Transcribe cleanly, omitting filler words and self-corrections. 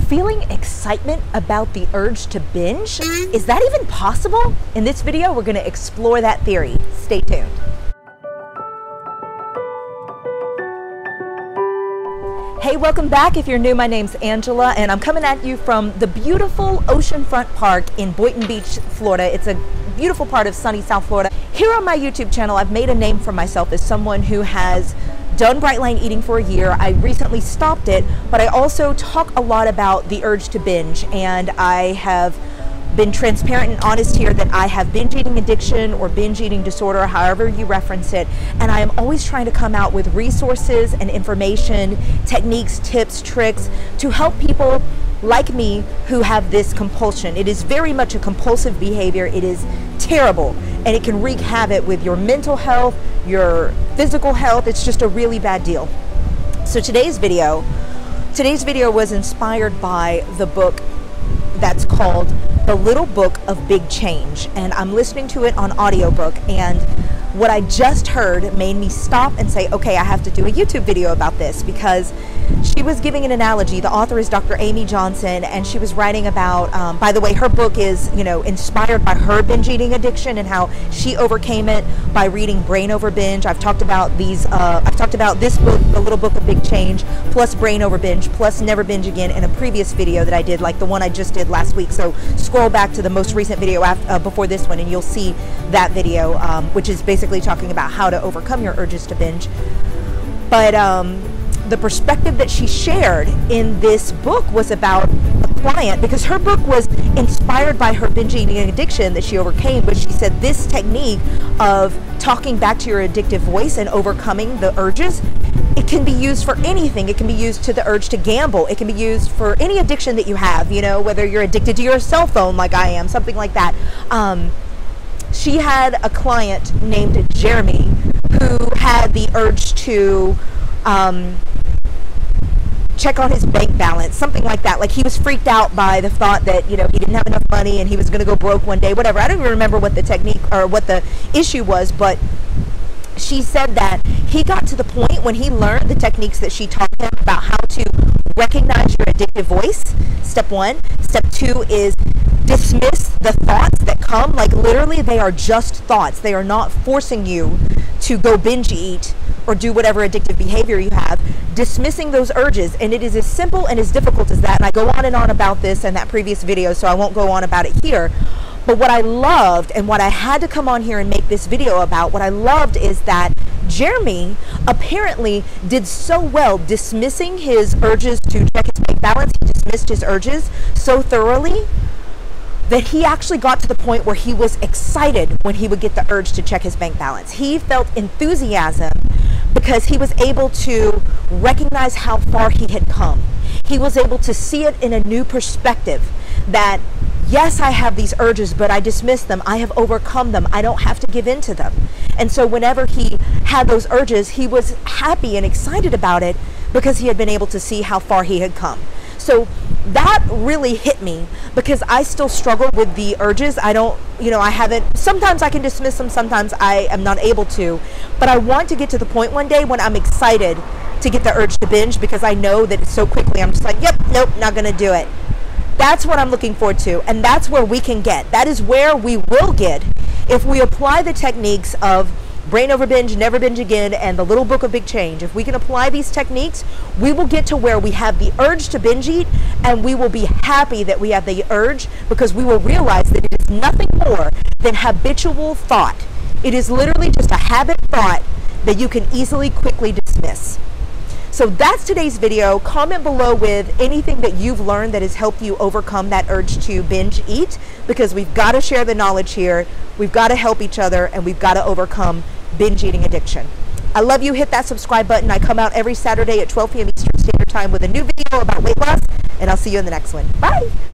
feeling excitement about the urge to binge? Is that even possible? In this video, we're going to explore that theory. Stay tuned. Hey, welcome back. If you're new, my name's Angela, and I'm coming at you from the beautiful oceanfront park in Boynton Beach, Florida. It's a beautiful part of sunny South Florida. Here on my YouTube channel, I've made a name for myself as someone who has done bright line eating for a year. I recently stopped it, but I also talk a lot about the urge to binge, and I have been transparent and honest here that I have binge eating addiction or binge eating disorder, however you reference it, and I am always trying to come out with resources and information, techniques, tips, tricks to help people like me who have this compulsion. It is very much a compulsive behavior. It is terrible, and it can wreak havoc with your mental health, your physical health. It's just a really bad deal. So today's video was inspired by the book that's called The Little Book of Big Change, and I'm listening to it on audiobook, and what I just heard made me stop and say, okay, I have to do a YouTube video about this, because she was giving an analogy. The author is Dr. Amy Johnson, and she was writing about, by the way, her book is, inspired by her binge eating addiction and how she overcame it by reading Brain Over Binge. I've talked about this book, The Little Book of Big Change, plus Brain Over Binge, plus Never Binge Again in a previous video that I did, like the one I just did last week. So scroll back to the most recent video before this one, and you'll see that video, which is basically talking about how to overcome your urges to binge. But the perspective that she shared in this book was about a client, because her book was inspired by her binge eating addiction that she overcame, but she said this technique of talking back to your addictive voice and overcoming the urges, it can be used for anything. It can be used to the urge to gamble. It can be used for any addiction that you have, whether you're addicted to your cell phone like I am, something like that. She had a client named Jeremy who had the urge to check on his bank balance, something like that. Like he was freaked out by the thought that, he didn't have enough money and he was going to go broke one day, whatever. I don't even remember what the technique or what the issue was, but she said that he got to the point when he learned the techniques that she taught him about how to recognize your addictive voice. Step one. Step two is dismiss the thoughts that come. Like literally they are just thoughts. They are not forcing you to go binge eat or do whatever addictive behavior you have. Dismissing those urges, and it is as simple and as difficult as that. And I go on and on about this in that previous video, so I won't go on about it here. But what I loved, and what I had to come on here and make this video about, what I loved is that Jeremy apparently did so well dismissing his urges to check his bank balance. He dismissed his urges so thoroughly that he actually got to the point where he was excited when he would get the urge to check his bank balance. He felt enthusiasm because he was able to recognize how far he had come. He was able to see it in a new perspective, that yes, I have these urges, but I dismiss them. I have overcome them. I don't have to give in to them. And so whenever he had those urges, he was happy and excited about it because he had been able to see how far he had come. So that really hit me, because I still struggle with the urges. I don't, I haven't, sometimes I can dismiss them, sometimes I am not able to, but I want to get to the point one day when I'm excited to get the urge to binge, because I know that so quickly I'm just like, yep, nope, not gonna do it. That's what I'm looking forward to, and that's where we can get. That is where we will get if we apply the techniques of Brain Over Binge, Never Binge Again, and The Little Book of Big Change. If we can apply these techniques, we will get to where we have the urge to binge eat, and we will be happy that we have the urge, because we will realize that it is nothing more than habitual thought. It is literally just a habit thought that you can easily, quickly dismiss. So that's today's video. Comment below with anything that you've learned that has helped you overcome that urge to binge eat, because we've got to share the knowledge here. We've got to help each other, and we've got to overcome binge eating addiction. I love you. Hit that subscribe button. I come out every Saturday at 12 p.m. Eastern Standard Time with a new video about weight loss, and I'll see you in the next one. Bye.